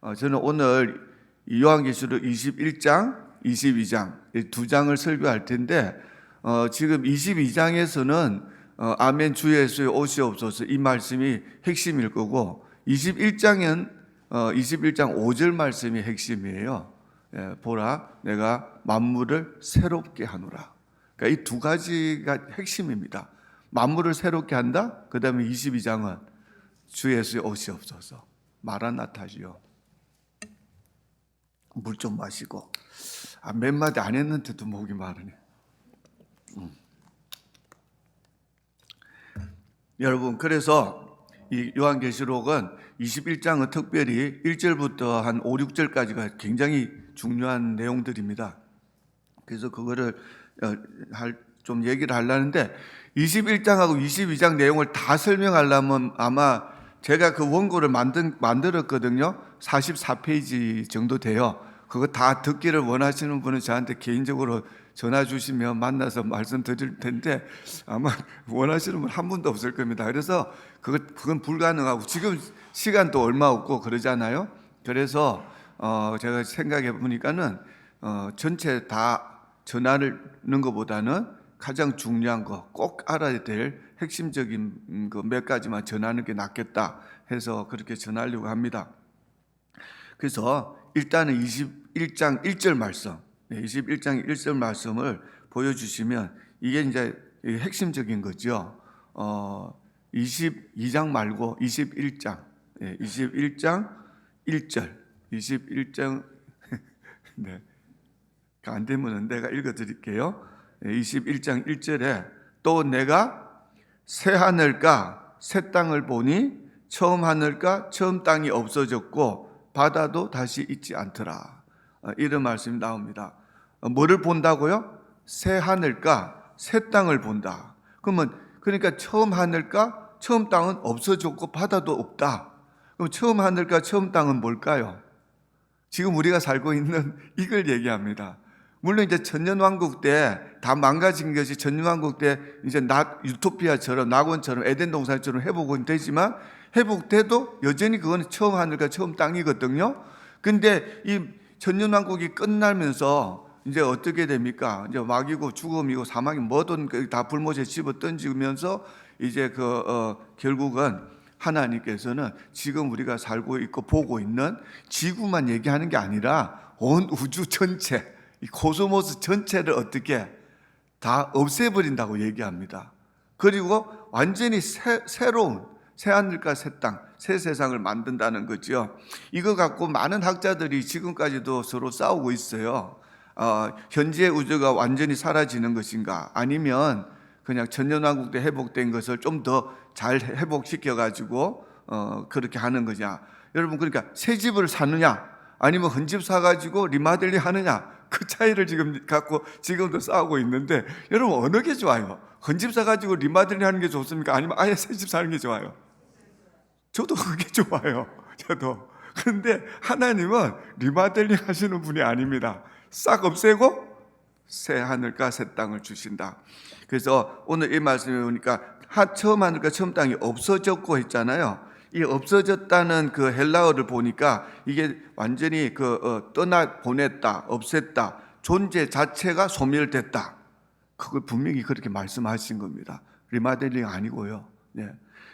저는 오늘 요한계시록 21장, 22장 이 두 장을 설교할 텐데 지금 22장에서는 아멘 주 예수의 오시옵소서 이 말씀이 핵심일 거고 21장은 21장 5절 말씀이 핵심이에요. 보라 내가 만물을 새롭게 하노라. 그러니까 이 두 가지가 핵심입니다. 만물을 새롭게 한다. 그 다음에 22장은 주 예수의 오시옵소서. 마라나타지요. 물 좀 마시고. 몇 마디 안 했는데도 목이 마르네. 여러분, 그래서 이 요한계시록은 21장은 특별히 1절부터 한 5, 6절까지가 굉장히 중요한 내용들입니다. 그래서 그거를 좀 얘기를 하려는데 21장하고 22장 내용을 다 설명하려면 아마 제가 그 원고를 만들었거든요. 44페이지 정도 돼요. 그거 다 듣기를 원하시는 분은 저한테 개인적으로 전화 주시면 만나서 말씀드릴 텐데 아마 원하시는 분 한 분도 없을 겁니다. 그래서 그건 불가능하고 지금 시간도 얼마 없고 그러잖아요. 그래서 제가 생각해 보니까는 전체 다 전하는 것보다는 가장 중요한 거 꼭 알아야 될 핵심적인 그 몇 가지만 전하는 게 낫겠다 해서 그렇게 전하려고 합니다. 그래서 일단은 21장 1절 말씀, 21장 1절 말씀을 보여주시면 이게 이제 핵심적인 거죠. 22장 말고 21장, 21장 1절, 21장 네, 안 되면 내가 읽어드릴게요. 21장 1절에 또 내가 새 하늘과 새 땅을 보니 처음 하늘과 처음 땅이 없어졌고 바다도 다시 있지 않더라. 이런 말씀이 나옵니다. 뭐를 본다고요? 새 하늘과 새 땅을 본다. 그러니까 처음 하늘과 처음 땅은 없어졌고 바다도 없다. 그럼 처음 하늘과 처음 땅은 뭘까요? 지금 우리가 살고 있는 이걸 얘기합니다. 물론 이제 천년왕국 때 다 망가진 것이 천년왕국 때 이제 유토피아처럼 낙원처럼 에덴 동산처럼 회복은 되지만 회복돼도 여전히 그건 처음 하늘과 처음 땅이거든요. 근데 이 천년왕국이 끝나면서 이제 어떻게 됩니까? 이제 마귀고 죽음이고 사망이 뭐든 다 불못에 집어 던지면서 이제 결국은 하나님께서는 지금 우리가 살고 있고 보고 있는 지구만 얘기하는 게 아니라 온 우주 전체, 이 코스모스 전체를 어떻게 다 없애버린다고 얘기합니다. 그리고 완전히 새로운 새 하늘과 새 땅, 새 세상을 만든다는 거죠. 이거 갖고 많은 학자들이 지금까지도 서로 싸우고 있어요. 현재 우주가 완전히 사라지는 것인가 아니면 그냥 천년왕국 때 회복된 것을 좀 더 잘 회복시켜가지고 그렇게 하는 거냐. 여러분 그러니까 새 집을 사느냐 아니면 헌집 사가지고 리마델링 하느냐 그 차이를 지금 갖고 지금도 싸우고 있는데 여러분 어느 게 좋아요? 헌집 사가지고 리마델링 하는 게 좋습니까? 아니면 아예 새 집 사는 게 좋아요? 저도 그게 좋아요. 저도. 그런데 하나님은 리마델링 하시는 분이 아닙니다. 싹 없애고 새 하늘과 새 땅을 주신다. 그래서 오늘 이 말씀에 보니까 처음 하늘과 처음 땅이 없어졌고 했잖아요. 이 없어졌다는 그 헬라어를 보니까 이게 완전히 보냈다, 없앴다, 존재 자체가 소멸됐다. 그걸 분명히 그렇게 말씀하신 겁니다. 리마델링 아니고요. 네.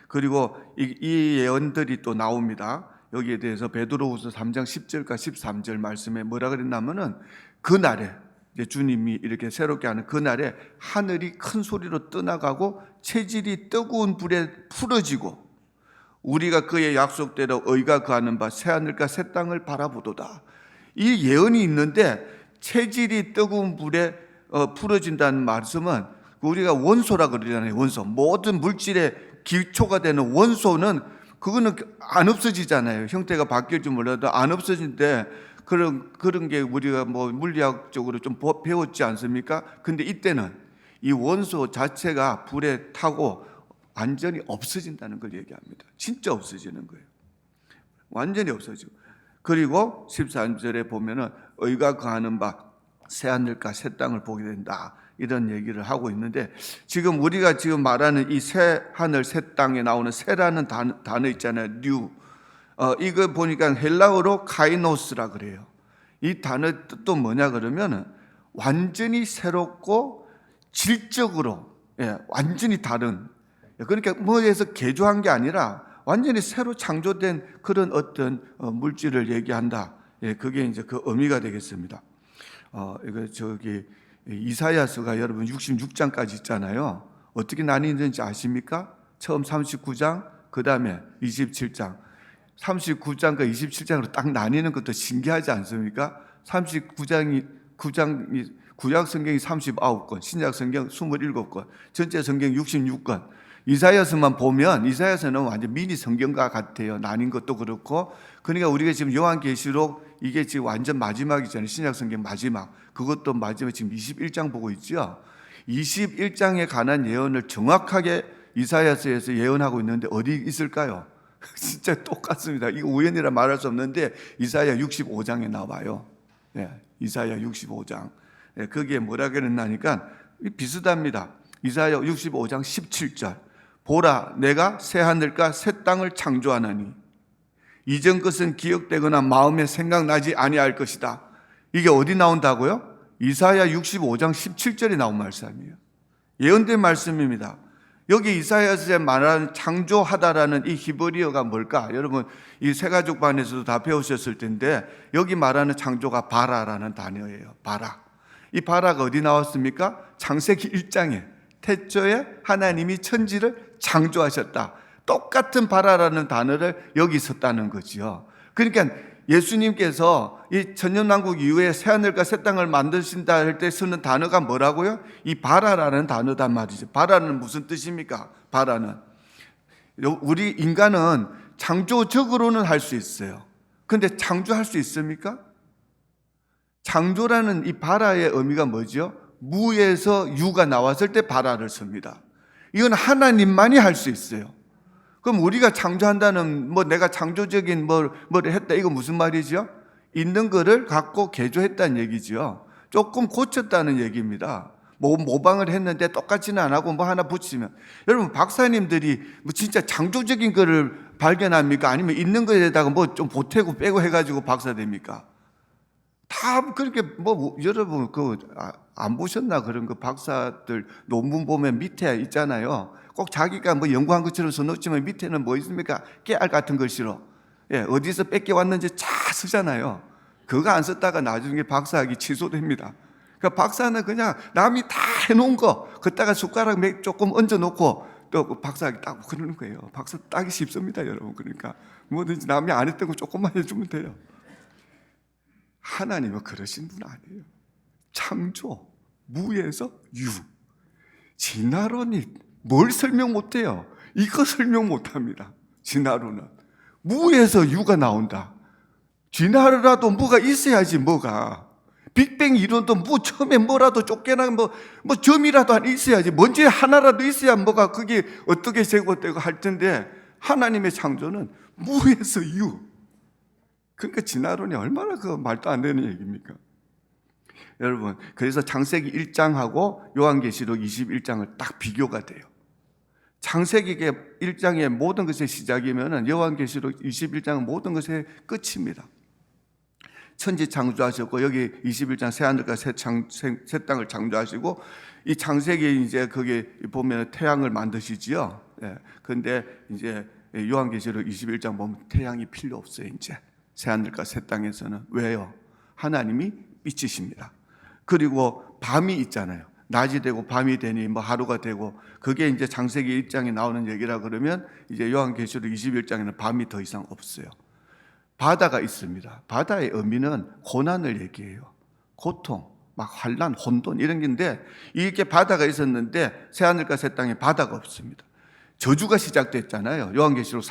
그리고 이 예언들이 또 나옵니다. 여기에 대해서 베드로후서 3장 10절과 13절 말씀에 뭐라 그랬냐면은 그날에 이제 주님이 이렇게 새롭게 하는 그날에 하늘이 큰 소리로 떠나가고 체질이 뜨거운 불에 풀어지고 우리가 그의 약속대로 의가 거하는 바 새 하늘과 새 땅을 바라보도다. 이 예언이 있는데 체질이 뜨거운 불에 풀어진다는 말씀은 우리가 원소라 그러잖아요. 원소. 모든 물질의 기초가 되는 원소는 그거는 안 없어지잖아요. 형태가 바뀔지 몰라도 안 없어진데 그런 게 우리가 뭐 물리학적으로 좀 배웠지 않습니까? 근데 이때는 이 원소 자체가 불에 타고 완전히 없어진다는 걸 얘기합니다. 진짜 없어지는 거예요. 완전히 없어지고. 그리고 13절에 보면은 의가 거하는 바 새 하늘과 새 땅을 보게 된다. 이런 얘기를 하고 있는데 지금 우리가 지금 말하는 이 새 하늘 새 땅에 나오는 새라는 단어 있잖아요. 뉴. 이거 보니까 헬라어로 카이노스라 그래요. 이 단어 뜻도 뭐냐 그러면은 완전히 새롭고 질적으로 완전히 다른, 그러니까 뭐에서 개조한 게 아니라 완전히 새로 창조된 그런 어떤 물질을 얘기한다. 그게 이제 그 의미가 되겠습니다. 이거 이사야서가 여러분 66장까지 있잖아요. 어떻게 나뉘는지 아십니까? 처음 39장, 그 다음에 27장. 39장과 27장으로 딱 나뉘는 것도 신기하지 않습니까? 39장이 구약 성경이 39권, 신약 성경 27권, 전체 성경 66권. 이사야서만 보면 이사야서는 완전 미니 성경과 같아요. 나뉜 것도 그렇고. 그러니까 우리가 지금 요한계시록 이게 지금 완전 마지막이잖아요. 신약 성경 마지막. 그것도 마지막 지금 21장 보고 있죠. 21장에 관한 예언을 정확하게 이사야서에서 예언하고 있는데 어디 있을까요? 진짜 똑같습니다. 이거 우연이라 말할 수 없는데 이사야 65장에 나와요. 이사야 65장. 거기에 뭐라 그랬나니까 비슷합니다. 이사야 65장 17절. 보라, 내가 새 하늘과 새 땅을 창조하나니 이전 것은 기억되거나 마음에 생각나지 아니할 것이다. 이게 어디 나온다고요? 이사야 65장 17절에 나온 말씀이에요. 예언된 말씀입니다. 여기 이사야서에 말하는 창조하다라는 이 히브리어가 뭘까? 여러분 이 세가족 반에서도 다 배우셨을 텐데 여기 말하는 창조가 바라라는 단어예요. 바라. 이 바라가 어디 나왔습니까? 창세기 1장에 태초에 하나님이 천지를 창조하셨다. 똑같은 바라라는 단어를 여기 썼다는 거지요. 그러니까 예수님께서 이 천년왕국 이후에 새하늘과 새 땅을 만드신다 할 때 쓰는 단어가 뭐라고요? 이 바라라는 단어단 말이죠. 바라는 무슨 뜻입니까? 바라는 우리 인간은 창조적으로는 할 수 있어요. 그런데 창조할 수 있습니까? 창조라는 이 바라의 의미가 뭐죠? 무에서 유가 나왔을 때 바라를 씁니다. 이건 하나님만이 할 수 있어요. 그럼 우리가 창조한다는 내가 창조적인 뭘 했다 이거 무슨 말이죠? 있는 거를 갖고 개조했다는 얘기죠. 조금 고쳤다는 얘기입니다. 모방을 했는데 똑같지는 안 하고 하나 붙이면. 여러분 박사님들이 진짜 창조적인 거를 발견합니까? 아니면 있는 거에다가 좀 보태고 빼고 해가지고 박사 됩니까? 다 그렇게 여러분 안 보셨나? 그런 거 박사들 논문 보면 밑에 있잖아요. 꼭 자기가 연구한 것처럼 써놓지만 밑에는 뭐 있습니까? 깨알 같은 글씨로 어디서 뺏겨왔는지 쫙 쓰잖아요. 그거 안 썼다가 나중에 박사학위 취소됩니다. 그러니까 박사는 그냥 남이 다 해놓은 거 그다가 숟가락 조금 얹어놓고 또 박사학위 따고 그러는 거예요. 박사 따기 쉽습니다, 여러분. 그러니까 뭐든지 남이 안 했던 거 조금만 해주면 돼요. 하나님은 그러신 분 아니에요. 창조, 무에서 유. 진화론이 뭘 설명 못해요? 이거 설명 못합니다. 진화론은 무에서 유가 나온다. 진화라도 뭐가 있어야지. 뭐가 빅뱅 이론도 처음에 뭐라도 쫓겨나면 점이라도 있어야지. 먼지 하나라도 있어야 뭐가 그게 어떻게 제거되고 할 텐데 하나님의 창조는 무에서 유. 그러니까 진화론이 얼마나 말도 안 되는 얘기입니까? 여러분, 그래서 창세기 1장하고 요한계시록 21장을 딱 비교가 돼요. 창세기 1장의 모든 것의 시작이면 요한계시록 21장은 모든 것의 끝입니다. 천지 창조하셨고 여기 21장 새하늘과 새 땅을 창조하시고 이 창세기 이제 거기 보면 태양을 만드시지요. 그런데 이제 요한계시록 21장 보면 태양이 필요 없어요. 이제 새하늘과 새 땅에서는. 왜요? 하나님이 빛이십니다. 그리고 밤이 있잖아요. 낮이 되고 밤이 되니 하루가 되고 그게 이제 창세기 1장에 나오는 얘기라 그러면 이제 요한계시록 21장에는 밤이 더 이상 없어요. 바다가 있습니다. 바다의 의미는 고난을 얘기해요. 고통, 환란, 혼돈 이런 게인데 이렇게 바다가 있었는데 새하늘과 새 땅에 바다가 없습니다. 저주가 시작됐잖아요. 요한계시록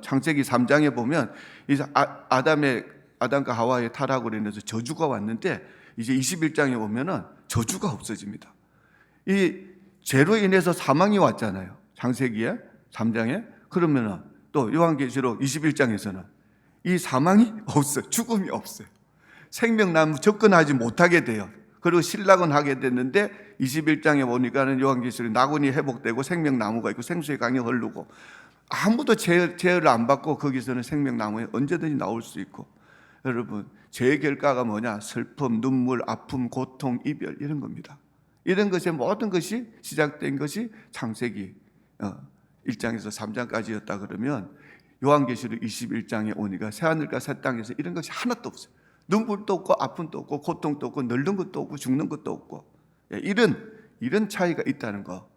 창세기 3장에 보면 이제 아담과 하와의 타락으로 인해서 저주가 왔는데 이제 21장에 보면은 저주가 없어집니다. 이 죄로 인해서 사망이 왔잖아요. 창세기에 3장에. 그러면은 또 요한계시록 21장에서는 이 사망이 없어요. 죽음이 없어요. 생명나무 접근하지 못하게 돼요. 그리고 신락은 하게 됐는데 21장에 보니까는 요한계시록 낙원이 회복되고 생명나무가 있고 생수의 강이 흐르고 아무도 제어를 안 받고 거기서는 생명나무에 언제든지 나올 수 있고, 여러분 죄의 결과가 뭐냐? 슬픔, 눈물, 아픔, 고통, 이별, 이런 겁니다. 이런 것의 모든 것이 시작된 것이 창세기 1장에서 3장까지였다 그러면 요한계시록 21장에 오니까 새하늘과 새 땅에서 이런 것이 하나도 없어요. 눈물도 없고 아픔도 없고 고통도 없고 늙는 것도 없고 죽는 것도 없고, 이런 차이가 있다는 거.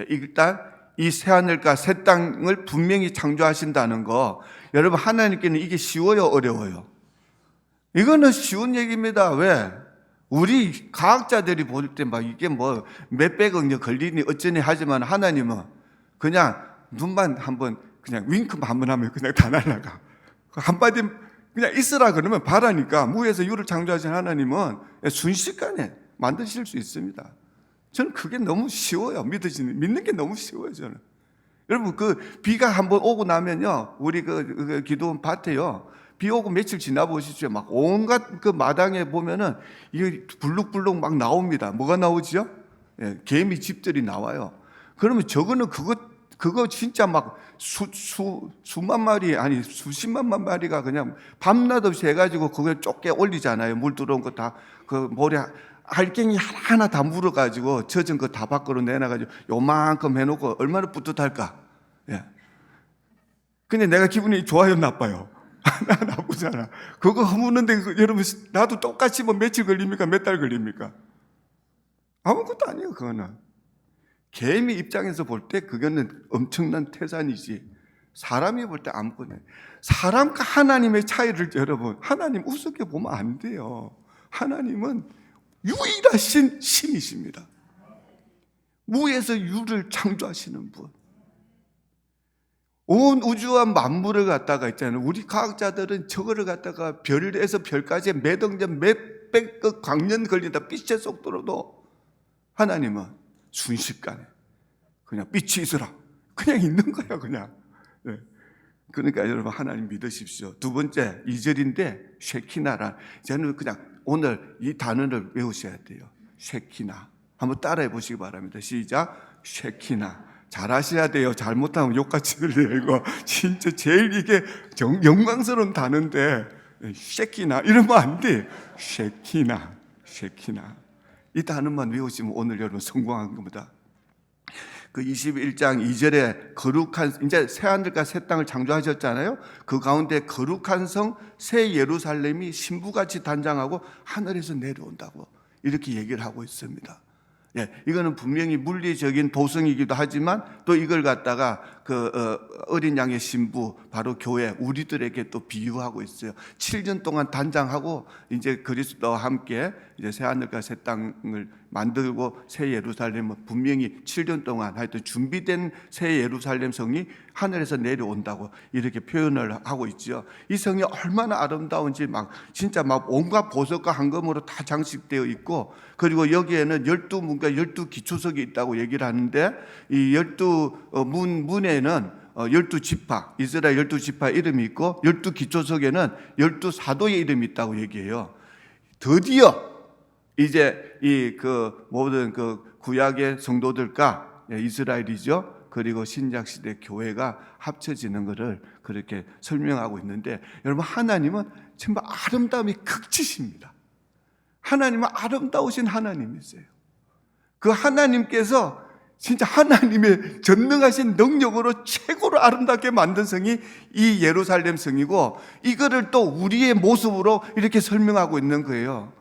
일단 이 새하늘과 새 땅을 분명히 창조하신다는 거, 여러분 하나님께는 이게 쉬워요, 어려워요? 이거는 쉬운 얘기입니다. 왜? 우리 과학자들이 볼 때 막 이게 뭐 몇백억 년 걸리니 어쩌니 하지만 하나님은 그냥 눈만 한번 그냥 윙크만 한번 하면 그냥 다 날아가. 한마디 그냥 있으라 그러면 바라니까, 무에서 유를 창조하신 하나님은 순식간에 만드실 수 있습니다. 저는 그게 너무 쉬워요. 믿는 게 너무 쉬워요, 저는. 여러분, 그 비가 한번 오고 나면요, 우리 그 기도원 밭에요, 비 오고 며칠 지나 보십시오. 막 온갖 그 마당에 보면은 이게 불룩불룩 막 나옵니다. 뭐가 나오죠? 개미 집들이 나와요. 그러면 저거는 그거 진짜 막 수만 마리, 아니 수십만 마리가 그냥 밤낮 없이 해가지고 그걸 쫓게 올리잖아요. 물 들어온 거 다 그 모래 알갱이 하나하나 다 물어가지고 젖은 거 다 밖으로 내놔가지고 요만큼 해놓고 얼마나 뿌듯할까? 예. 근데 내가 기분이 좋아요, 나빠요? 나쁘잖아. 그거 허무는데 여러분, 나도 똑같이 뭐 며칠 걸립니까? 몇 달 걸립니까? 아무것도 아니에요. 그거는 개미 입장에서 볼 때 그거는 엄청난 태산이지, 사람이 볼 때 아무것도 아니에요. 사람과 하나님의 차이를 여러분, 하나님 우습게 보면 안 돼요. 하나님은 유일하신 신이십니다. 무에서 유를 창조하시는 분. 온 우주와 만물을 갖다가 있잖아요. 우리 과학자들은 저거를 갖다가 별에서 별까지 몇억 년, 몇백억 광년 걸린다, 빛의 속도로도, 하나님은 순식간에 그냥 빛이 있으라, 그냥 있는 거야, 그냥. 네. 그러니까 여러분, 하나님 믿으십시오. 두 번째 2절인데 쉐키나라. 저는 그냥 오늘 이 단어를 외우셔야 돼요. 쉐키나. 한번 따라해 보시기 바랍니다. 시작. 쉐키나. 잘하셔야 돼요. 잘못하면 욕같이 들려요. 이거 진짜 제일 이게 영광스러운 단어인데, 쉐키나 이러면 안 돼. 쉐키나. 이 단어만 외우시면 오늘 여러분 성공한 겁니다. 그 21장 2절에 거룩한, 이제 새하늘과 새 땅을 창조하셨잖아요. 그 가운데 거룩한 성 새 예루살렘이 신부같이 단장하고 하늘에서 내려온다고 이렇게 얘기를 하고 있습니다. 이거는 분명히 물리적인 도성이기도 하지만 또 이걸 갖다가 어린 양의 신부, 바로 교회, 우리들에게 또 비유하고 있어요. 7년 동안 단장하고 이제 그리스도와 함께 이제 새 하늘과 새 땅을 만들고 새 예루살렘은 분명히 7년 동안 하여튼 준비된 새 예루살렘 성이 하늘에서 내려온다고 이렇게 표현을 하고 있죠. 이 성이 얼마나 아름다운지 막 진짜 막 온갖 보석과 황금으로 다 장식되어 있고, 그리고 여기에는 12문과 12기초석이 있다고 얘기를 하는데, 이 12문에는 12지파, 이스라엘 12지파 이름이 있고 12기초석에는 12사도의 이름이 있다고 얘기해요. 드디어 이제 모든 구약의 성도들과 이스라엘이죠. 그리고 신약 시대 교회가 합쳐지는 것을 그렇게 설명하고 있는데, 여러분 하나님은 정말 아름다움이 극치십니다. 하나님은 아름다우신 하나님이세요. 그 하나님께서 진짜 하나님의 전능하신 능력으로 최고로 아름답게 만든 성이 이 예루살렘 성이고, 이거를 또 우리의 모습으로 이렇게 설명하고 있는 거예요.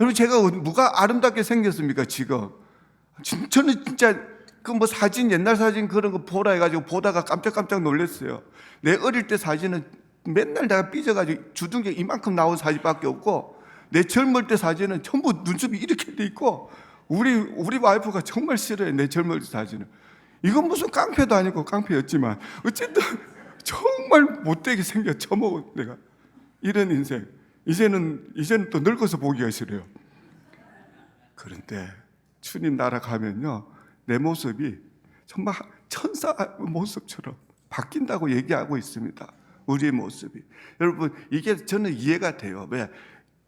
여러분, 제가 뭐가 아름답게 생겼습니까 지금? 저는 진짜 사진, 옛날 사진 그런 거 보라 해가지고 보다가 깜짝깜짝 놀랐어요. 내 어릴 때 사진은 맨날 내가 삐져가지고 주둥이 이만큼 나온 사진밖에 없고, 내 젊을 때 사진은 전부 눈썹이 이렇게 돼 있고, 우리 와이프가 정말 싫어해, 내 젊을 때 사진은. 이건 무슨 깡패도 아니고, 깡패였지만 어쨌든 정말 못되게 생겨 처먹어 내가. 이런 인생. 이제는 또 늙어서 보기가 싫어요. 그런데 주님 나라 가면요, 내 모습이 정말 천사 모습처럼 바뀐다고 얘기하고 있습니다. 우리의 모습이. 여러분, 이게 저는 이해가 돼요. 왜?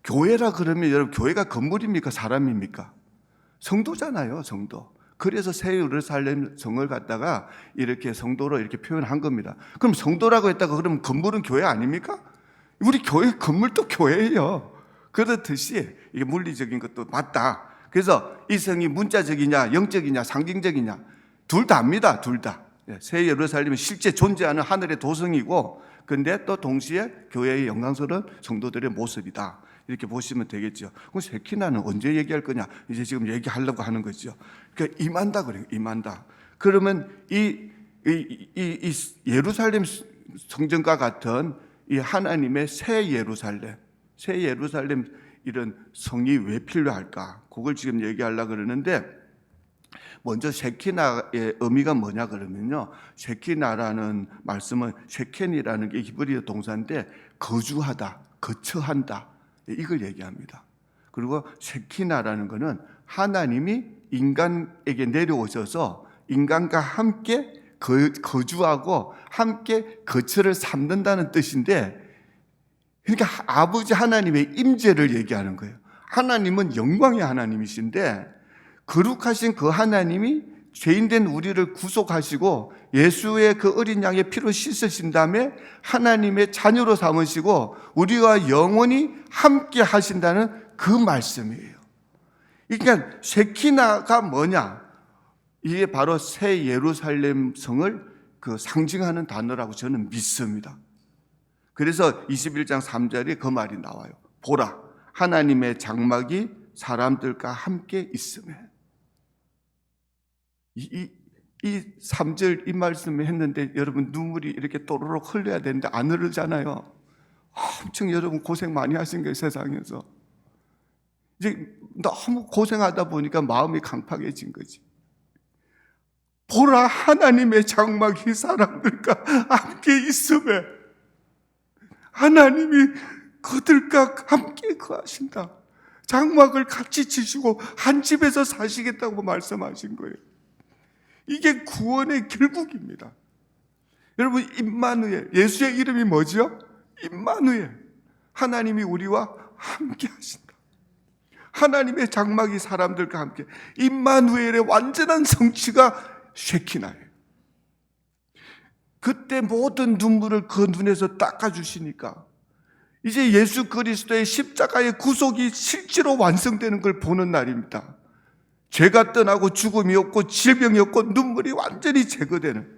교회라 그러면 여러분, 교회가 건물입니까? 사람입니까? 성도잖아요, 성도. 그래서 새 예루살렘 성을 갖다가 이렇게 성도로 이렇게 표현한 겁니다. 그럼 성도라고 했다가 그러면 건물은 교회 아닙니까? 우리 교회 건물도 교회예요. 그렇듯이 이게 물리적인 것도 맞다. 그래서 이 성이 문자적이냐 영적이냐 상징적이냐 둘 다입니다. 둘 다. 새 예루살렘은 실제 존재하는 하늘의 도성이고, 근데 또 동시에 교회의 영광스러운 성도들의 모습이다. 이렇게 보시면 되겠죠. 그럼 세키나는 언제 얘기할 거냐? 이제 지금 얘기하려고 하는 거죠. 그러니까 임한다 그래요. 임한다. 그러면 이 예루살렘 성전과 같은 이 하나님의 새 예루살렘 이런 성이 왜 필요할까? 그걸 지금 얘기하려고 그러는데, 먼저 셰키나의 의미가 뭐냐 그러면요, 셰키나라는 말씀은 셰켄이라는 게 히브리어 동사인데 거주하다, 거처한다, 이걸 얘기합니다. 그리고 셰키나라는 것은 하나님이 인간에게 내려오셔서 인간과 함께 거주하고 함께 거처를 삼는다는 뜻인데, 그러니까 아버지 하나님의 임재를 얘기하는 거예요. 하나님은 영광의 하나님이신데 거룩하신 그 하나님이 죄인된 우리를 구속하시고 예수의 그 어린 양의 피로 씻으신 다음에 하나님의 자녀로 삼으시고 우리와 영원히 함께 하신다는 그 말씀이에요. 그러니까 셰키나가 뭐냐? 이게 바로 새 예루살렘 성을 그 상징하는 단어라고 저는 믿습니다. 그래서 21장 3절에 그 말이 나와요. 보라, 하나님의 장막이 사람들과 함께 있음에. 이 3절 이 말씀을 했는데 여러분 눈물이 이렇게 또르륵 흘려야 되는데 안 흐르잖아요. 엄청 여러분 고생 많이 하신 거예요, 세상에서. 이제 너무 고생하다 보니까 마음이 강팍해진 거지. 보라, 하나님의 장막이 사람들과 함께 있음에. 하나님이 그들과 함께 거하신다. 장막을 같이 치시고 한 집에서 사시겠다고 말씀하신 거예요. 이게 구원의 결국입니다. 여러분, 임마누엘, 예수의 이름이 뭐죠? 임마누엘. 하나님이 우리와 함께 하신다. 하나님의 장막이 사람들과 함께. 임마누엘의 완전한 성취가 쉐키나예요. 그때 모든 눈물을 그 눈에서 닦아주시니까 이제 예수 그리스도의 십자가의 구속이 실제로 완성되는 걸 보는 날입니다. 죄가 떠나고 죽음이 없고 질병이 없고 눈물이 완전히 제거되는.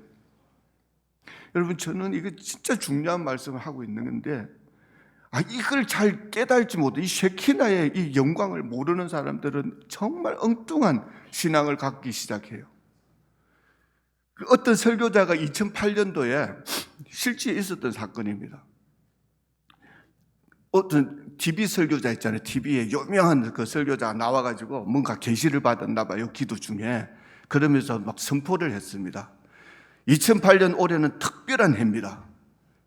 여러분, 저는 이거 진짜 중요한 말씀을 하고 있는 건데, 이걸 잘 깨달지 못해 이 쉐키나의 이 영광을 모르는 사람들은 정말 엉뚱한 신앙을 갖기 시작해요. 어떤 설교자가 2008년도에 실제 있었던 사건입니다. 어떤 TV 설교자 있잖아요. TV에 유명한 그 설교자가 나와가지고 뭔가 계시를 받았나 봐요, 기도 중에. 그러면서 막 선포를 했습니다. 2008년 올해는 특별한 해입니다.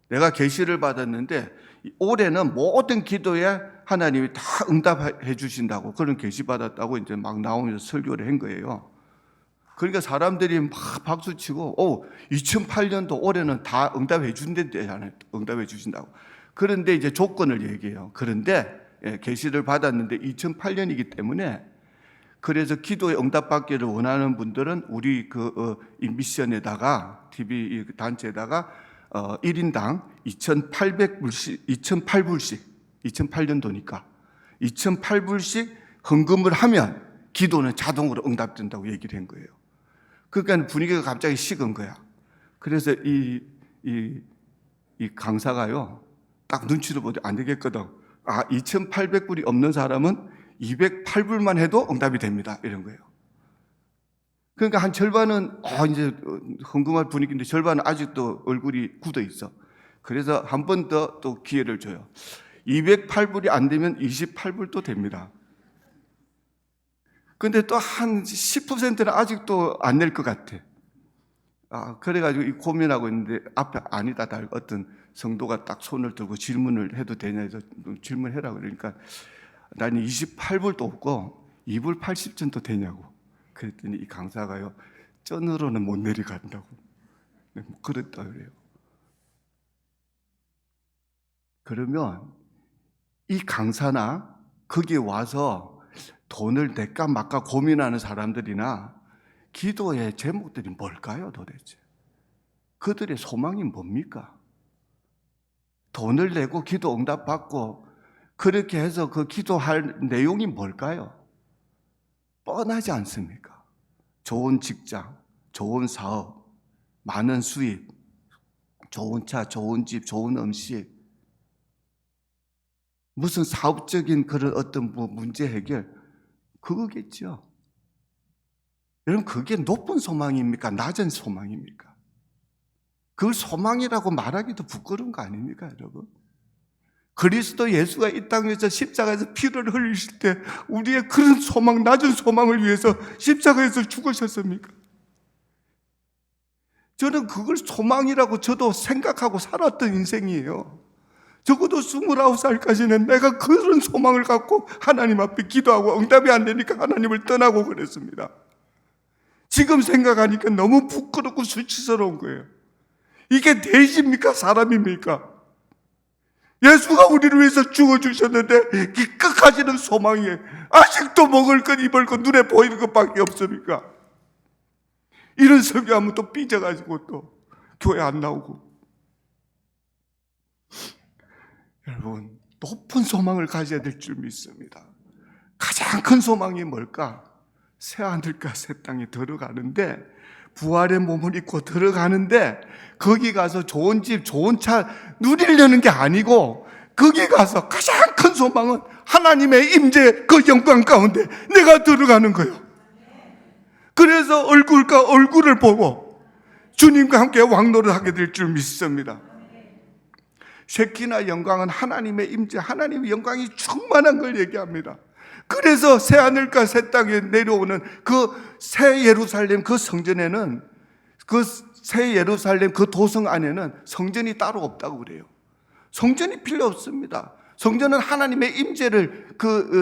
내가 계시를 받았는데 올해는 모든 기도에 하나님이 다 응답해 주신다고, 그런 계시 받았다고 이제 막 나오면서 설교를 한 거예요. 그러니까 사람들이 막 박수 치고, 2008년도 올해는 다 응답해 준대잖아요. 응답해 주신다고. 그런데 이제 조건을 얘기해요. 그런데 계시를 받았는데 2008년이기 때문에, 그래서 기도에 응답받기를 원하는 분들은 우리 이 미션에다가 TV 단체에다가 1인당 2,800불씩, 2008년도니까 2,008불씩 헌금을 하면 기도는 자동으로 응답된다고 얘기를 한 거예요. 그러니까 분위기가 갑자기 식은 거야. 그래서 이 강사가요, 딱 눈치를 보더니 안 되겠거든. 2,800불이 없는 사람은 208불만 해도 응답이 됩니다. 이런 거예요. 그러니까 한 절반은 이제 헌금할 분위기인데 절반은 아직도 얼굴이 굳어 있어. 그래서 한 번 더 또 기회를 줘요. 208불이 안 되면 28불도 됩니다. 근데 또 한 10%는 아직도 안 낼 것 같아. 그래가지고 이 고민하고 있는데 앞에 아니다 달 어떤 성도가 딱 손을 들고 질문을 해도 되냐 해서 질문해라 그러니까 나는 28불도 없고 2불 80전도 되냐고. 그랬더니 이 강사가요, 쩐으로는 못 내려간다고. 그랬다 그래요. 그러면 이 강사나 거기에 와서 돈을 낼까 말까 고민하는 사람들이나 기도의 제목들이 뭘까요, 도대체? 그들의 소망이 뭡니까? 돈을 내고 기도 응답받고 그렇게 해서 그 기도할 내용이 뭘까요? 뻔하지 않습니까? 좋은 직장, 좋은 사업, 많은 수입, 좋은 차, 좋은 집, 좋은 음식, 무슨 사업적인 그런 어떤 문제 해결, 그거겠죠. 여러분, 그게 높은 소망입니까? 낮은 소망입니까? 그걸 소망이라고 말하기도 부끄러운 거 아닙니까, 여러분? 그리스도 예수가 이 땅에서 십자가에서 피를 흘리실 때 우리의 그런 소망, 낮은 소망을 위해서 십자가에서 죽으셨습니까? 저는 그걸 소망이라고 저도 생각하고 살았던 인생이에요. 적어도 29살까지는 내가 그런 소망을 갖고 하나님 앞에 기도하고 응답이 안 되니까 하나님을 떠나고 그랬습니다. 지금 생각하니까 너무 부끄럽고 수치스러운 거예요. 이게 돼지입니까? 사람입니까? 예수가 우리를 위해서 죽어주셨는데 기껏하시는 소망이 아직도 먹을 것 입을 것 눈에 보이는 것밖에 없습니까? 이런 설교하면 또 삐져가지고 또 교회 안 나오고. 여러분, 높은 소망을 가져야 될 줄 믿습니다. 가장 큰 소망이 뭘까? 새하늘과 새 땅에 들어가는데, 부활의 몸을 입고 들어가는데 거기 가서 좋은 집, 좋은 차 누리려는 게 아니고 거기 가서 가장 큰 소망은 하나님의 임재 그 영광 가운데 내가 들어가는 거예요. 그래서 얼굴과 얼굴을 보고 주님과 함께 왕노를 하게 될 줄 믿습니다. 쉐키나 영광은 하나님의 임재, 하나님의 영광이 충만한 걸 얘기합니다. 그래서 새하늘과 새 땅에 내려오는 그 새 예루살렘 그 성전에는, 그 새 예루살렘 그 도성 안에는 성전이 따로 없다고 그래요. 성전이 필요 없습니다. 성전은 하나님의 임재를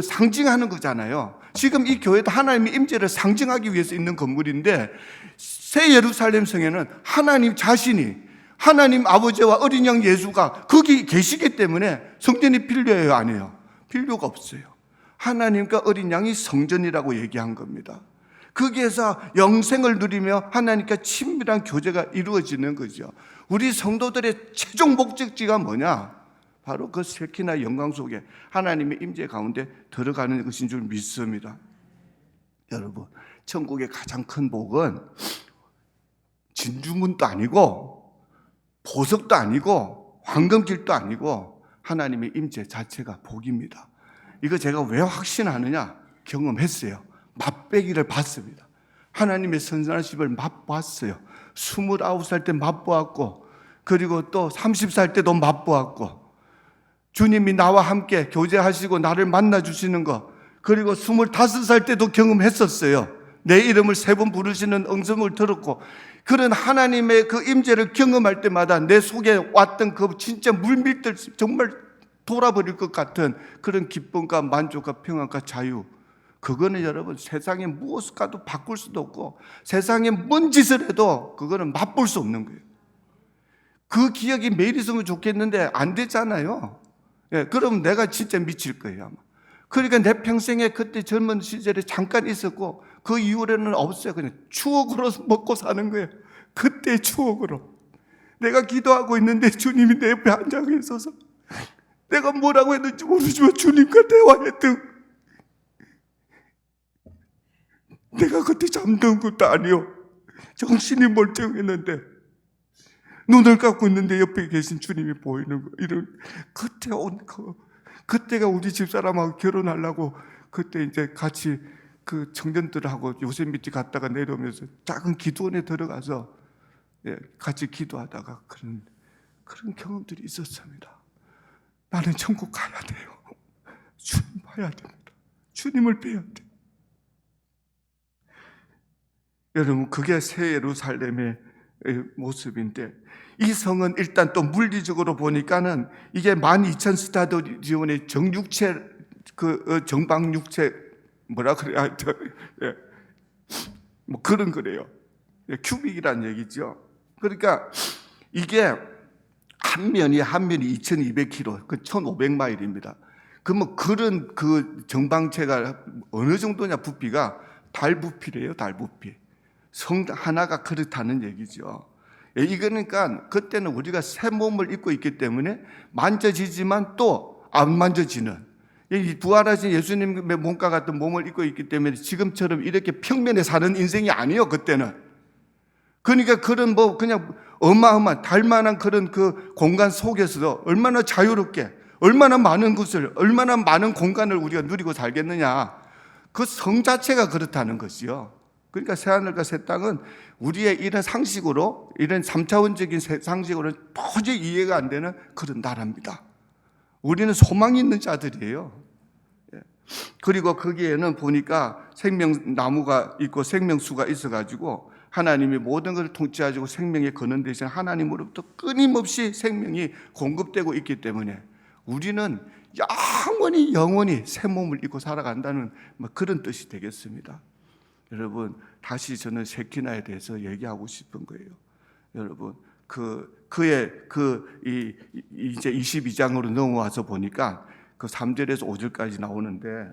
상징하는 거잖아요. 지금 이 교회도 하나님의 임재를 상징하기 위해서 있는 건물인데, 새 예루살렘 성에는 하나님 자신이, 하나님 아버지와 어린 양 예수가 거기 계시기 때문에 성전이 필요해요, 안 해요? 필요가 없어요. 하나님과 어린 양이 성전이라고 얘기한 겁니다. 거기에서 영생을 누리며 하나님과 친밀한 교제가 이루어지는 거죠. 우리 성도들의 최종 목적지가 뭐냐? 바로 그 쉐키나 영광 속에 하나님의 임재 가운데 들어가는 것인 줄 믿습니다. 여러분, 천국의 가장 큰 복은 진주문도 아니고 보석도 아니고 황금길도 아니고 하나님의 임재 자체가 복입니다. 이거 제가 왜 확신하느냐? 경험했어요. 맛배기를 봤습니다. 하나님의 선선하심을 맛보았어요. 29살 때 맛보았고, 그리고 또 30살 때도 맛보았고, 주님이 나와 함께 교제하시고 나를 만나주시는 거, 그리고 25살 때도 경험했었어요. 내 이름을 3번 부르시는 음성을 들었고, 그런 하나님의 그 임재를 경험할 때마다 내 속에 왔던 그 진짜 물밀들 정말 돌아버릴 것 같은 그런 기쁨과 만족과 평안과 자유, 그거는 여러분 세상에 무엇을 가도 바꿀 수도 없고 세상에 뭔 짓을 해도 그거는 맛볼 수 없는 거예요. 그 기억이 매일 있으면 좋겠는데 안 되잖아요. 예, 그럼 내가 진짜 미칠 거예요, 아마. 그러니까 내 평생에 그때 젊은 시절에 잠깐 있었고 그 이후로는 없어요. 그냥 추억으로 먹고 사는 거예요. 그때의 추억으로. 내가 기도하고 있는데 주님이 내 옆에 앉아 있어서 내가 뭐라고 했는지 모르지만 주님과 대화했던, 내가 그때 잠든 것도 아니요. 정신이 멀쩡했는데 눈을 감고 있는데 옆에 계신 주님이 보이는 거. 이런 그때 그때가 우리 집사람하고 결혼하려고 그때 이제 같이 그 청년들하고 요셉미티 갔다가 내려오면서 작은 기도원에 들어가서 같이 기도하다가 그런 경험들이 있었습니다. 나는 천국 가야 돼요. 주님 봐야 됩니다. 주님을 뵈야 돼. 여러분, 그게 새 예루살렘의 모습인데, 이 성은 일단 또 물리적으로 보니까는 이게 12,000 스타디온의 정육체, 정방육체, 뭐라 그래야 하여튼, 뭐 그런 거래요. 큐빅이란 얘기죠. 그러니까 이게 한 면이 2,200km, 그 1,500마일입니다. 그러면 그런 그 정방체가 어느 정도냐, 부피가 달 부피래요, 달 부피. 성 하나가 그렇다는 얘기죠. 그러니까 그때는 우리가 새 몸을 입고 있기 때문에 만져지지만 또 안 만져지는, 이 부활하신 예수님의 몸과 같은 몸을 입고 있기 때문에 지금처럼 이렇게 평면에 사는 인생이 아니에요, 그때는. 그러니까 그런 그냥 어마어마한 달만한 그런 그 공간 속에서도 얼마나 자유롭게, 얼마나 많은 것을, 얼마나 많은 공간을 우리가 누리고 살겠느냐. 그 성 자체가 그렇다는 것이요. 그러니까 새하늘과 새 땅은 우리의 이런 상식으로, 이런 3차원적인 상식으로는 도저히 이해가 안 되는 그런 나라입니다. 우리는 소망이 있는 자들이에요. 그리고 거기에는 보니까 생명나무가 있고 생명수가 있어가지고 하나님이 모든 것을 통치하시고 생명의 근원 되신 하나님으로부터 끊임없이 생명이 공급되고 있기 때문에 우리는 영원히 새 몸을 입고 살아간다는 그런 뜻이 되겠습니다. 여러분, 다시 저는 셰키나에 대해서 얘기하고 싶은 거예요. 여러분, 이제 22장으로 넘어와서 보니까 그 3절에서 5절까지 나오는데,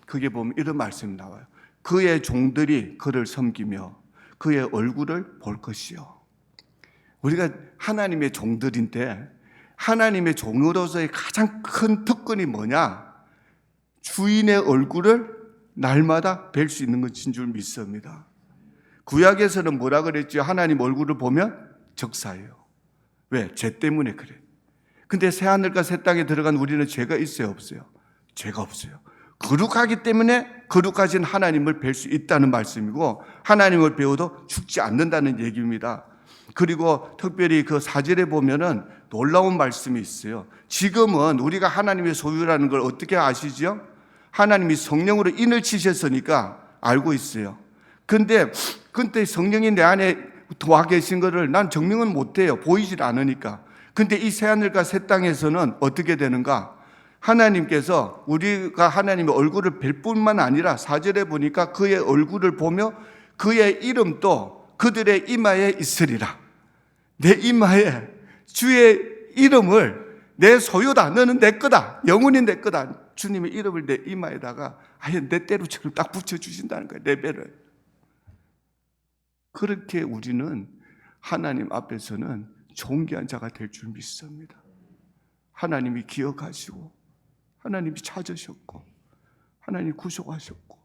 그게 보면 이런 말씀이 나와요. 그의 종들이 그를 섬기며 그의 얼굴을 볼 것이요. 우리가 하나님의 종들인데, 하나님의 종으로서의 가장 큰 특권이 뭐냐? 주인의 얼굴을 날마다 뵐 수 있는 것인 줄 믿습니다. 구약에서는 뭐라 그랬죠? 하나님 얼굴을 보면 적사예요. 왜? 죄 때문에 그래. 근데 새하늘과 새 땅에 들어간 우리는 죄가 있어요, 없어요? 죄가 없어요. 거룩하기 때문에 거룩하신 하나님을 뵐 수 있다는 말씀이고, 하나님을 배워도 죽지 않는다는 얘기입니다. 그리고 특별히 그 4절에 보면은 놀라운 말씀이 있어요. 지금은 우리가 하나님의 소유라는 걸 어떻게 아시죠? 하나님이 성령으로 인을 치셨으니까 알고 있어요. 근데 성령이 내 안에 와 계신 거를 난 증명은 못해요. 보이질 않으니까. 근데 이 새하늘과 새 땅에서는 어떻게 되는가? 하나님께서 우리가 하나님의 얼굴을 뵐 뿐만 아니라 4절에 보니까 그의 얼굴을 보며 그의 이름도 그들의 이마에 있으리라. 내 이마에 주의 이름을, 내 소유다, 너는 내 거다, 영원히 내 거다, 주님의 이름을 내 이마에다가 아예 내 때로처럼 딱 붙여주신다는 거예요. 레벨을. 그렇게 우리는 하나님 앞에서는 존귀한 자가 될 줄 믿습니다. 하나님이 기억하시고, 하나님이 찾으셨고, 하나님이 구속하셨고,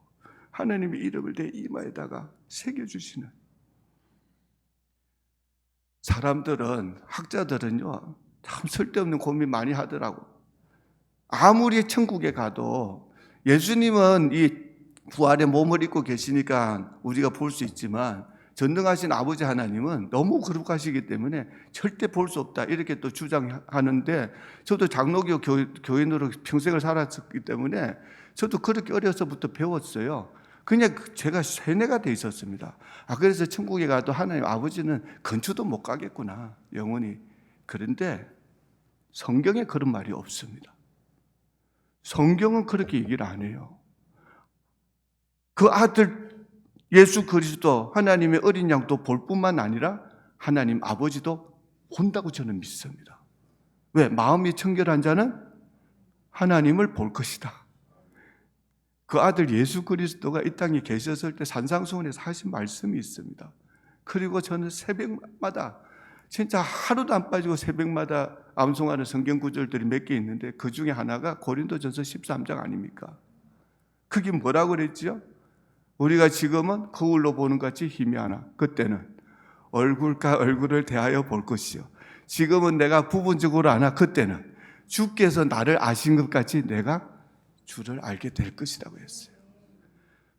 하나님의 이름을 내 이마에다가 새겨주시는, 사람들은, 학자들은요, 참 쓸데없는 고민 많이 하더라고. 아무리 천국에 가도 예수님은 이 부활의 몸을 입고 계시니까 우리가 볼 수 있지만, 전능하신 아버지 하나님은 너무 거룩하시기 때문에 절대 볼 수 없다, 이렇게 또 주장하는데, 저도 장로교 교인으로 평생을 살았기 때문에 저도 그렇게 어려서부터 배웠어요. 그냥 제가 세뇌가 돼 있었습니다. 그래서 천국에 가도 하나님 아버지는 근처도 못 가겠구나, 영원히. 그런데 성경에 그런 말이 없습니다. 성경은 그렇게 얘기를 안 해요. 그 아들 예수 그리스도, 하나님의 어린 양도 볼 뿐만 아니라 하나님 아버지도 본다고 저는 믿습니다. 왜? 마음이 청결한 자는 하나님을 볼 것이다. 그 아들 예수 그리스도가 이 땅에 계셨을 때 산상수훈에서 하신 말씀이 있습니다. 그리고 저는 새벽마다, 진짜 하루도 안 빠지고 새벽마다 암송하는 성경 구절들이 몇 개 있는데, 그 중에 하나가 고린도전서 13장 아닙니까? 그게 뭐라고 그랬죠? 우리가 지금은 거울로 보는 것 같이 희미하나 그때는 얼굴과 얼굴을 대하여 볼 것이요. 지금은 내가 부분적으로 아나 그때는 주께서 나를 아신 것 같이 내가 주를 알게 될 것이라고 했어요.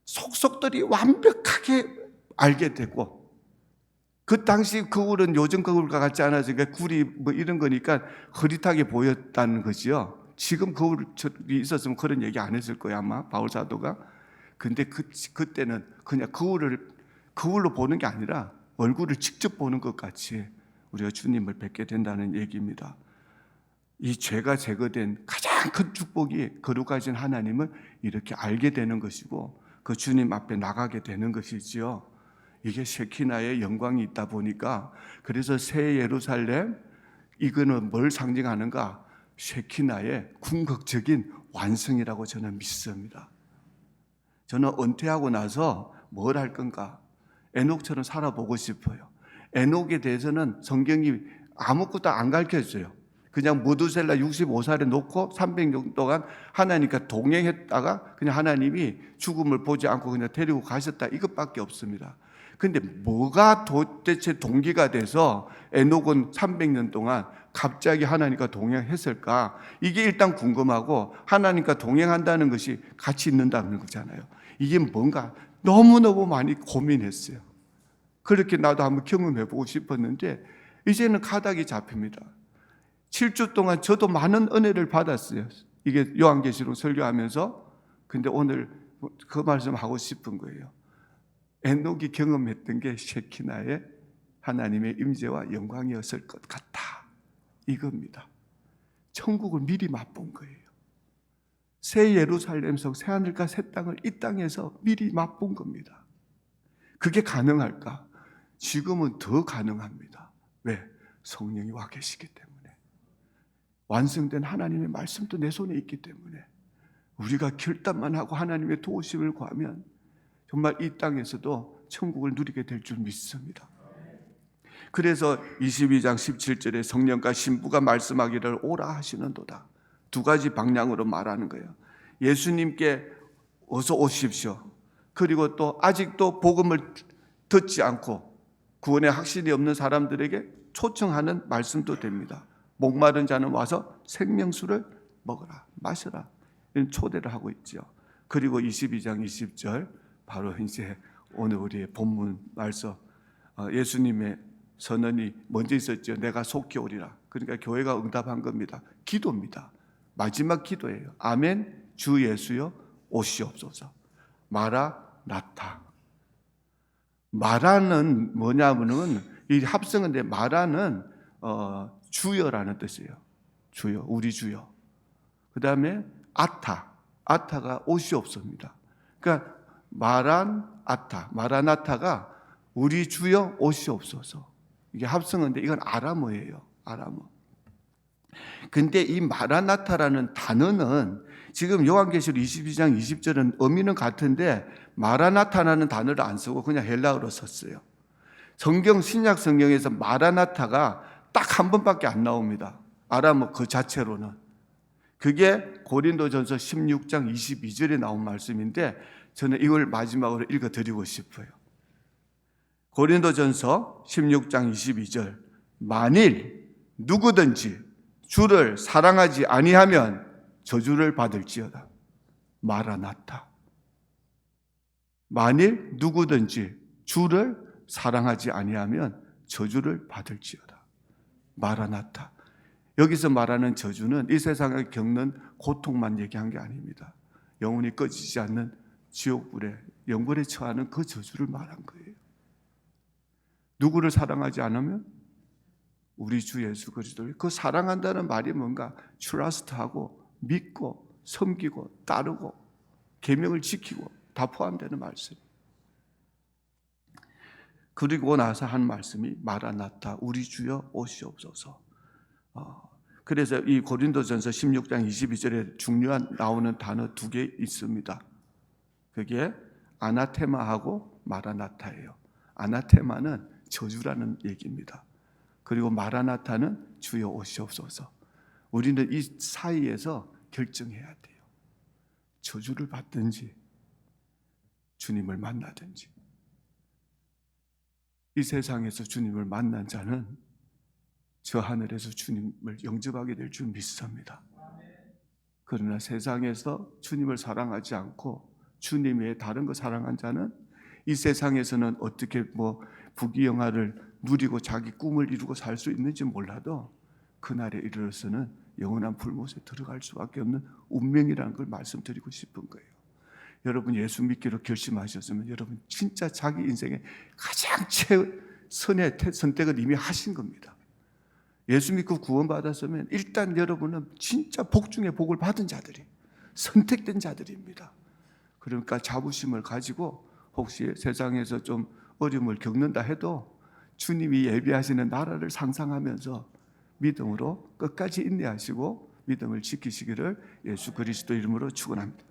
속속들이 완벽하게 알게 되고, 그 당시 거울은 요즘 거울과 같지 않아서 굴이 뭐 이런 거니까 흐릿하게 보였다는 거지요. 지금 거울이 있었으면 그런 얘기 안 했을 거예요, 아마 바울 사도가. 근데 그때는 그냥 거울로 보는 게 아니라 얼굴을 직접 보는 것 같이 우리가 주님을 뵙게 된다는 얘기입니다. 이 죄가 제거된 가장 큰 축복이 거룩하신 하나님을 이렇게 알게 되는 것이고, 그 주님 앞에 나가게 되는 것이지요. 이게 셰키나의 영광이 있다 보니까, 그래서 새 예루살렘, 이거는 뭘 상징하는가? 셰키나의 궁극적인 완성이라고 저는 믿습니다. 저는 은퇴하고 나서 뭘 할 건가? 에녹처럼 살아보고 싶어요. 에녹에 대해서는 성경이 아무것도 안 가르쳐줘요. 그냥 무두셀라 65살에 놓고 300년 동안 하나님과 동행했다가 그냥 하나님이 죽음을 보지 않고 그냥 데리고 가셨다, 이것밖에 없습니다. 근데 뭐가 도대체 동기가 돼서 에녹은 300년 동안 갑자기 하나님과 동행했을까? 이게 일단 궁금하고, 하나님과 동행한다는 것이 같이 있는다는 거잖아요. 이게 뭔가 너무너무 많이 고민했어요. 그렇게 나도 한번 경험해보고 싶었는데 이제는 가닥이 잡힙니다. 7주 동안 저도 많은 은혜를 받았어요. 이게 요한계시록 설교하면서. 근데 오늘 그 말씀 하고 싶은 거예요. 에녹이 경험했던 게 셰키나의 하나님의 임재와 영광이었을 것 같아, 이겁니다. 천국을 미리 맛본 거예요. 새 예루살렘성, 새 하늘과 새 땅을 이 땅에서 미리 맛본 겁니다. 그게 가능할까? 지금은 더 가능합니다. 왜? 성령이 와 계시기 때문에. 완성된 하나님의 말씀도 내 손에 있기 때문에 우리가 결단만 하고 하나님의 도우심을 구하면 정말 이 땅에서도 천국을 누리게 될 줄 믿습니다. 그래서 22장 17절에 성령과 신부가 말씀하기를 오라 하시는도다. 두 가지 방향으로 말하는 거예요. 예수님께 어서 오십시오. 그리고 또 아직도 복음을 듣지 않고 구원의 확신이 없는 사람들에게 초청하는 말씀도 됩니다. 목마른 자는 와서 생명수를 먹어라, 마셔라, 이런 초대를 하고 있죠. 그리고 22장 20절, 바로 이제 오늘 우리의 본문 말씀, 예수님의 선언이 먼저 있었죠. 내가 속히 오리라. 그러니까 교회가 응답한 겁니다. 기도입니다. 마지막 기도예요. 아멘, 주 예수여 오시옵소서. 마라나타. 마라는 뭐냐면은 이 합성인데, 마라는 주여라는 뜻이에요. 주여, 우리 주여. 그 다음에 아타, 아타가 오시옵소서입니다. 그러니까 마라나타가 우리 주여 오시옵소서. 이게 합성어인데 이건 아람어예요. 아람어. 근데 이 마라나타라는 단어는 지금 요한계시록 22장 20절은 의미는 같은데 마라나타라는 단어를 안 쓰고 그냥 헬라어로 썼어요. 성경, 신약 성경에서 마라나타가 딱 한 번밖에 안 나옵니다. 아람어 그 자체로는. 그게 고린도전서 16장 22절에 나온 말씀인데 저는 이걸 마지막으로 읽어드리고 싶어요. 고린도전서 16장 22절, 만일 누구든지 주를 사랑하지 아니하면 저주를 받을지어다. 마라나타. 만일 누구든지 주를 사랑하지 아니하면 저주를 받을지어다. 마라나타. 여기서 말하는 저주는 이 세상에 겪는 고통만 얘기한 게 아닙니다. 영혼이 꺼지지 않는 지옥불에, 영벌에 처하는 그 저주를 말한 거예요. 누구를 사랑하지 않으면 우리 주 예수 그리스도를. 그 사랑한다는 말이 뭔가 트러스트하고 믿고 섬기고 따르고 계명을 지키고 다 포함되는 말씀. 그리고 나서 한 말씀이 마라나타, 우리 주여 오시옵소서. 그래서 이 고린도전서 16장 22절에 중요한 나오는 단어 두 개 있습니다. 그게 아나테마하고 마라나타예요. 아나테마는 저주라는 얘기입니다. 그리고 마라나타는 주여 오시옵소서. 우리는 이 사이에서 결정해야 돼요. 저주를 받든지 주님을 만나든지. 이 세상에서 주님을 만난 자는 저 하늘에서 주님을 영접하게 될 줄 믿습니다. 그러나 세상에서 주님을 사랑하지 않고 주님 외에 다른 거 사랑한 자는 이 세상에서는 어떻게 부귀영화를 누리고 자기 꿈을 이루고 살 수 있는지 몰라도 그날에 이르러서는 영원한 불못에 들어갈 수밖에 없는 운명이라는 걸 말씀드리고 싶은 거예요. 여러분 예수 믿기로 결심하셨으면 여러분 진짜 자기 인생의 가장 최선의 선택을 이미 하신 겁니다. 예수 믿고 구원받았으면 일단 여러분은 진짜 복 중에 복을 받은 자들이, 선택된 자들입니다. 그러니까 자부심을 가지고 혹시 세상에서 좀 어려움을 겪는다 해도 주님이 예비하시는 나라를 상상하면서 믿음으로 끝까지 인내하시고 믿음을 지키시기를 예수 그리스도 이름으로 축원합니다.